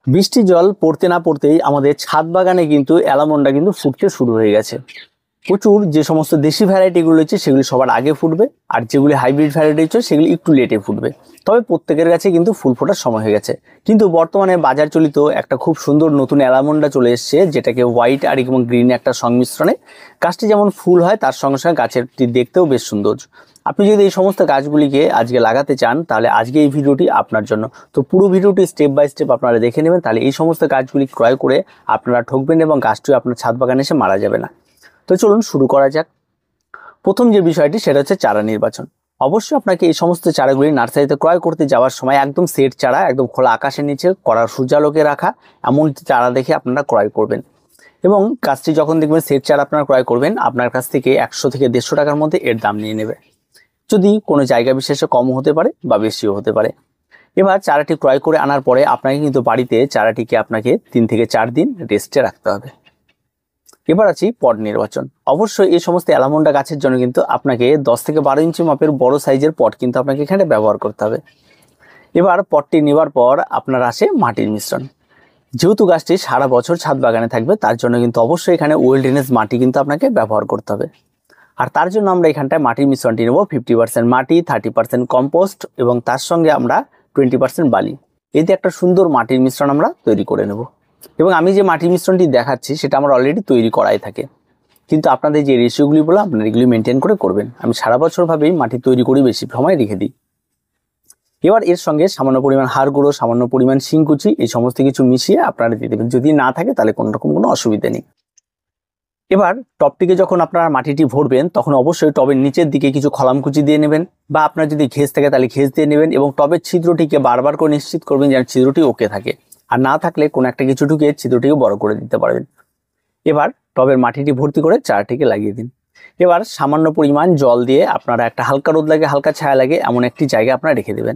বৃষ্টির জল পড়তে না পড়তেই আমাদের ছাদ বাগানে কিন্তু অ্যালামন্ডা কিন্তু ফুটতে শুরু হয়ে গেছে। প্রচুর যে সমস্ত দেশি ভ্যারাইটিগুলো রয়েছে সেগুলি সবার আগে ফুটবে, আর যেগুলি হাইব্রিড ভ্যারাইটি রয়েছে সেগুলি একটু লেটে ফুটবে। তবে প্রত্যেকের কাছে কিন্তু ফুল ফোটার সময় হয়ে গেছে। কিন্তু বর্তমানে বাজার চলিত একটা খুব সুন্দর নতুন অ্যালামন্ডা চলে এসছে, যেটাকে হোয়াইট আর এবং গ্রিন একটা সংমিশ্রণে। গাছটি যেমন ফুল হয় তার সঙ্গে সঙ্গে গাছেরটি দেখতেও বেশ সুন্দর। আপনি যদি এই সমস্ত গাছগুলিকে আজকে লাগাতে চান তাহলে আজকে এই ভিডিওটি আপনার জন্য। তো পুরো ভিডিওটি স্টেপ বাই স্টেপ আপনারা দেখে নেবেন, তাহলে এই সমস্ত গাছগুলি ক্রয় করে আপনারা ঠকবেন এবং গাছটিও আপনার ছাদ বাগানে এসে মারা যাবে না। তো চলুন শুরু করা যাক। প্রথম যে বিষয়টি সেটা হচ্ছে চারা নির্বাচন। অবশ্যই আপনাকে এই সমস্ত চারাগুলি নার্সারিতে ক্রয় করতে যাওয়ার সময় একদম সেট চারা, একদম খোলা আকাশের নিচে কড়া সূর্যালোকে রাখা এমন চারা দেখে আপনারা ক্রয় করবেন। এবং গাছটি যখন দেখবেন সেট চারা আপনারা ক্রয় করবেন, আপনার কাছ থেকে 100 থেকে 150 টাকার মধ্যে এর দাম নিয়ে নেবে। যদি কোনো জায়গা বিশেষে কম হতে পারে বা বেশিও হতে পারে। এবার চারাটি ক্রয় করে আনার পরে আপনাকে কিন্তু বাড়িতে চারাটিকে আপনাকে 3 থেকে 4 দিন রেস্টে রাখতে হবে। এবার আছি পট নির্বাচন। অবশ্যই এই সমস্ত অ্যালামন্ডা গাছের জন্য কিন্তু আপনাকে 10 থেকে 12 ইঞ্চি মাপের বড় সাইজের পট কিন্তু আপনাকে এখানে ব্যবহার করতে হবে। এবার পটটি নেওয়ার পর আপনার আসে মাটির মিশ্রণ। যেহেতু গাছটি সারা বছর ছাদ বাগানে থাকবে তার জন্য কিন্তু অবশ্যই এখানে ওয়েলডেনেস মাটি কিন্তু আপনাকে ব্যবহার করতে হবে। আর তার জন্য আমরা এখানটায় মাটির মিশ্রণটি নেব 50% মাটি, 30% কম্পোস্ট এবং তার সঙ্গে আমরা 20% বালি। এতে একটা সুন্দর মাটির মিশ্রণ আমরা তৈরি করে নেব। এবং আমি যে মাটির মিশ্রণটি দেখাচ্ছি সেটা আমার অলরেডি তৈরি করাই থাকে, কিন্তু আপনাদের যে রেশিওগুলি বলে আপনারা এগুলি মেনটেন করে করবেন। আমি সারা বছরভাবেই মাটি তৈরি করি, বেশি সময় রেখে দিই। এবার এর সঙ্গে সামান্য পরিমাণ হাড় গুঁড়ো, সামান্য পরিমাণ শিংকুচি এই সমস্ত কিছু মিশিয়ে আপনারা দিয়ে দেবেন। যদি না থাকে তাহলে কোনো রকম কোনো অসুবিধা নেই। এবার টবটিকে যখন আপনারা মাটিটি ভরবেন তখন অবশ্যই টবের নিচের দিকে কিছু খলামকুচি দিয়ে নেবেন, বা আপনার যদি ঘেঁস থাকে তাহলে ঘেঁস দিয়ে নেবেন। এবং টবের ছিদ্রটিকে বারবার করে নিশ্চিত করবেন যেন ছিদ্রটি ওকে থাকে, আর না থাকলে কোনো একটা কিছু ঢুকিয়ে ছিদ্রটিকে বড় করে দিতে পারবেন। এবার টবের মাটিটি ভর্তি করে চারাটিকে লাগিয়ে দিন। এবার সামান্য পরিমাণ জল দিয়ে আপনারা একটা হালকা রোদ লাগে হালকা ছায়া লাগে এমন একটি জায়গায় আপনারা রেখে দেবেন।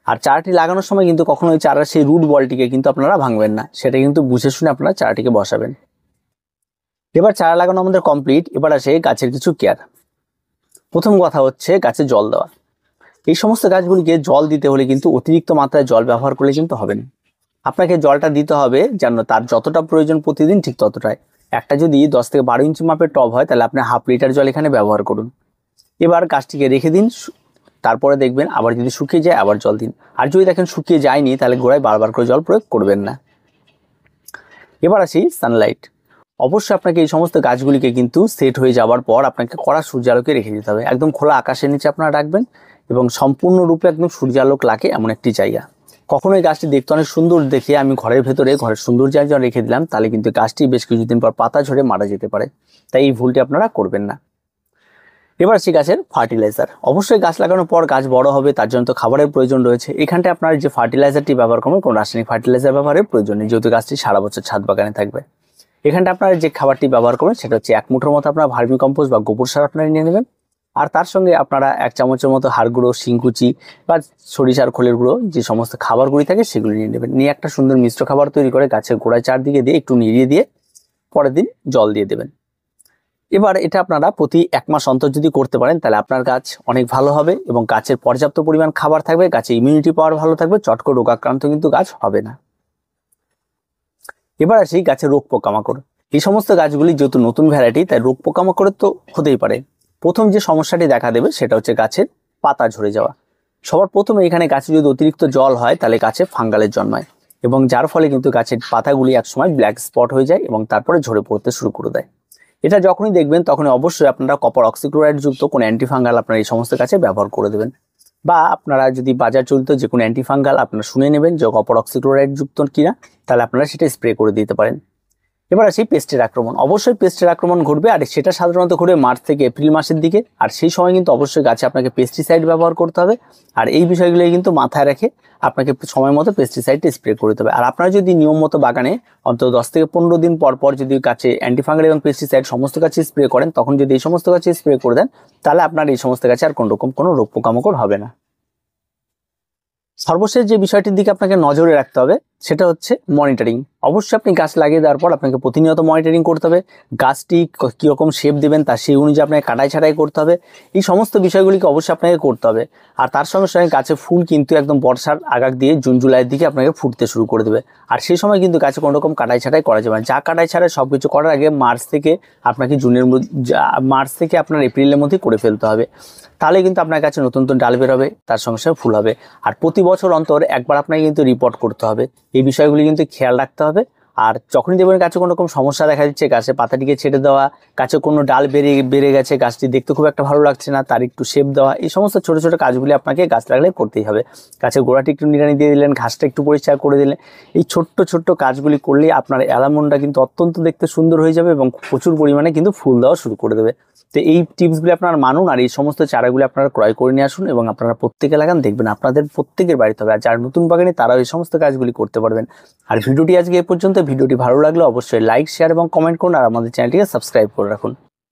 আর চারাটি লাগানোর সময় কিন্তু কখনোই চারার সেই রুট বলটিকে কিন্তু আপনারা ভাঙবেন না, সেটা কিন্তু বুঝে শুনে আপনারা চারাটিকে বসাবেন। এবার চারা লাগানো আমাদের কমপ্লিট। এবার আসে গাছের কিছু কেয়ার। প্রথম কথা হচ্ছে গাছে জল দেওয়া। এই সমস্ত গাছগুলিকে জল দিতে হলে কিন্তু অতিরিক্ত মাত্রায় জল ব্যবহার করলে কিন্তু হবে না। আপনাকে জলটা দিতে হবে যেন তার যতটা প্রয়োজন প্রতিদিন ঠিক ততটাই। একটা যদি 10 থেকে 12 ইঞ্চি মাপের টব হয় তাহলে আপনি হাফ লিটার জল এখানে ব্যবহার করুন। এবার গাছটিকে রেখে দিন, তারপরে দেখবেন আবার যদি শুকিয়ে যায় আবার জল দিন। আর যদি দেখেন শুকিয়ে যায়নি তাহলে গোড়ায় বারবার করে জল প্রয়োগ করবেন না। এবার আসি সানলাইট। অবশ্যই আপনাকে এই সমস্ত গাছগুলিকে কিন্তু সেট হয়ে যাওয়ার পর আপনাকে কড়া সূর্যালোকে রেখে দিতে হবে। একদম খোলা আকাশের নিচে আপনারা রাখবেন এবং সম্পূর্ণরূপে একদম সূর্যালোক লাগে এমন একটি জায়গা। কখনোই গাছটি দেখতে অনেক সুন্দর দেখে আমি ঘরের ভেতরে ঘরের সুন্দর জায়গায় রেখে দিলাম তাহলে কিন্তু গাছটি বেশ কিছুদিন পর পাতা ঝরে মারা যেতে পারে, তাই এই ভুলটি আপনারা করবেন না। এবার আসি গাছের ফার্টিলাইজার। অবশ্যই গাছ লাগানোর পর গাছ বড় হবে, তার জন্য তো খাবারের প্রয়োজন রয়েছে। এখানটায় আপনার যে ফার্টিলাইজারটি ব্যবহার করবেন কোনো রাসায়নিক ফার্টিলাইজার ব্যবহারের প্রয়োজন নেই, যেহেতু গাছটি সারা বছর ছাদ বাগানে থাকবে। এখানটা আপনারা যে খাবারটি ব্যবহার করবেন সেটা হচ্ছে 1 মুঠোর মতো আপনারা ভার্মি কম্পোস্ট বা গোবর সার আপনারা নিয়ে নেবেন। আর তার সঙ্গে আপনারা 1 চামচের মতো হাড় গুঁড়ো, শিংকুচি বা সরিষার খোলের গুঁড়ো যে সমস্ত খাবারগুলি থাকে সেগুলি নিয়ে নেবেন। নিয়ে একটা সুন্দর মিশ্র খাবার তৈরি করে গাছের গোড়ায় চারদিকে দিয়ে একটু নিড়িয়ে দিয়ে পরের দিন জল দিয়ে দেবেন। এবার এটা আপনারা প্রতি 1 মাস অন্তর যদি করতে পারেন তাহলে আপনার গাছ অনেক ভালো হবে এবং গাছের পর্যাপ্ত পরিমাণ খাবার থাকবে, গাছের ইমিউনিটি পাওয়ার ভালো থাকবে, চট করে রোগাক্রান্ত কিন্তু গাছ হবে না। এবার আসি গাছের রোগ পোকামাকড়। এই সমস্ত গাছগুলি যেহেতু নতুন ভ্যারাইটি তাই রোগ পোকামাকড়ের তো হতেই পারে। প্রথম যে সমস্যাটি দেখা দেবে সেটা হচ্ছে গাছের পাতা ঝরে যাওয়া। সবার প্রথমে এখানে গাছে যদি অতিরিক্ত জল হয় তাহলে গাছে ফাঙ্গালের জন্মায় এবং যার ফলে কিন্তু গাছের পাতাগুলি একসময় ব্ল্যাক স্পট হয়ে যায় এবং তারপরে ঝরে পড়তে শুরু করে দেয়। এটা যখনই দেখবেন তখনই অবশ্যই আপনারা কপার অক্সিক্লোরাইড যুক্ত কোনো অ্যান্টিফাঙ্গাল আপনারা এই সমস্ত গাছে ব্যবহার করে দেবেন, বা আপনারা যদি বাজার চলিত যে কোনো অ্যান্টিফাঙ্গাল আপনারা শুনে নেবেন যে কপার অক্সিক্লোরাইড যুক্ত কিনা, তাহলে আপনারা সেটা স্প্রে করে দিতে পারেন। এবার আসি পেস্টের আক্রমণ। অবশ্যই পেস্টের আক্রমণ ঘটবে, আর সেটা সাধারণত ঘটবে মার্চ থেকে এপ্রিল মাসের দিকে। আর সেই সময় কিন্তু অবশ্যই গাছে আপনাকে পেস্টিসাইড ব্যবহার করতে হবে। আর এই বিষয়গুলো কিন্তু মাথায় রেখে আপনাকে সময় মতো পেস্টিসাইডটা স্প্রে করতে হবে। আর আপনারা যদি নিয়ম মতো বাগানে অন্তত 10 থেকে 15 দিন পর পর যদি গাছে অ্যান্টিফাঙ্গাল এবং পেস্টিসাইড সমস্ত গাছে স্প্রে করেন, তখন যদি এই সমস্ত গাছে স্প্রে করে দেন তাহলে আপনার এই সমস্ত গাছে আর কোনো রকম কোনো রোগ পোকামাকড় হবে না। সর্বশেষ যে বিষয়টির দিকে আপনাকে নজরে রাখতে হবে সেটা হচ্ছে মনিটরিং। অবশ্যই আপনি গাছ লাগিয়ে দেওয়ার পর আপনাকে প্রতিনিয়ত মনিটরিং করতে হবে, গাছটি কীরকম শেপ দেবেন তার সেই অনুযায়ী আপনাকে কাটাই ছাঁটাই করতে হবে। এই সমস্ত বিষয়গুলিকে অবশ্যই আপনাকে করতে হবে। আর তার সঙ্গে সঙ্গে গাছে ফুল কিন্তু একদম বর্ষার আগাগ দিয়ে জুন জুলাইয়ের দিকে আপনাকে ফুটতে শুরু করে দেবে। আর সেই সময় কিন্তু গাছে কোনো রকম কাটাই ছাঁটাই করা যাবে না। যা কাটাই ছাড়াই সব কিছু করার আগে মার্চ থেকে আপনার এপ্রিলের মধ্যে করে ফেলতে হবে। তাহলে কিন্তু আপনার কাছে নতুন নতুন ডাল বের হবে, তার সঙ্গে সঙ্গে ফুল হবে। আর প্রতি বছর অন্তর একবার আপনাকে কিন্তু রিপোর্ট করতে হবে। এই বিষয়গুলি কিন্তু খেয়াল রাখতে হবে। আর যখনই দেখবেন গাছে কোনো রকম সমস্যা দেখা দিচ্ছে, গাছে পাতাটিকে ছেটে দেওয়া, গাছে কোনো ডাল বেড়ে গেছে, গাছটি দেখতে খুব একটা ভালো লাগছে না, তার একটু শেপ দেওয়া, এই সমস্ত ছোটো ছোটো কাজগুলি আপনাকে গাছ লাগলে করতেই হবে। গাছের গোড়াটি একটু নিড়ানি দিয়ে দিলেন, ঘাসটা একটু পরিষ্কার করে দিলেন, এই ছোট্ট ছোট্ট কাজগুলি করলেই আপনার অ্যালামন্ডা কিন্তু অত্যন্ত দেখতে সুন্দর হয়ে যাবে এবং প্রচুর পরিমাণে কিন্তু ফুল দেওয়া শুরু করে দেবে। তো এই টিপসগুলি আপনারা মানুন, আর এই সমস্ত চারাগুলি আপনারা ক্রয় করে নিয়ে আসুন এবং আপনারা প্রত্যেকে লাগান, দেখবেন আপনাদের প্রত্যেকের বাড়িতে হবে। আর যারা নতুন বাগানে তারাও এই সমস্ত কাজগুলি করতে পারবেন। আর ভিডিওটি আজকে এ পর্যন্ত। ভিডিওটি ভালো লাগলে অবশ্যই লাইক, শেয়ার এবং কমেন্ট করুন, আর আমাদের চ্যানেলটিকে সাবস্ক্রাইব করে রাখুন।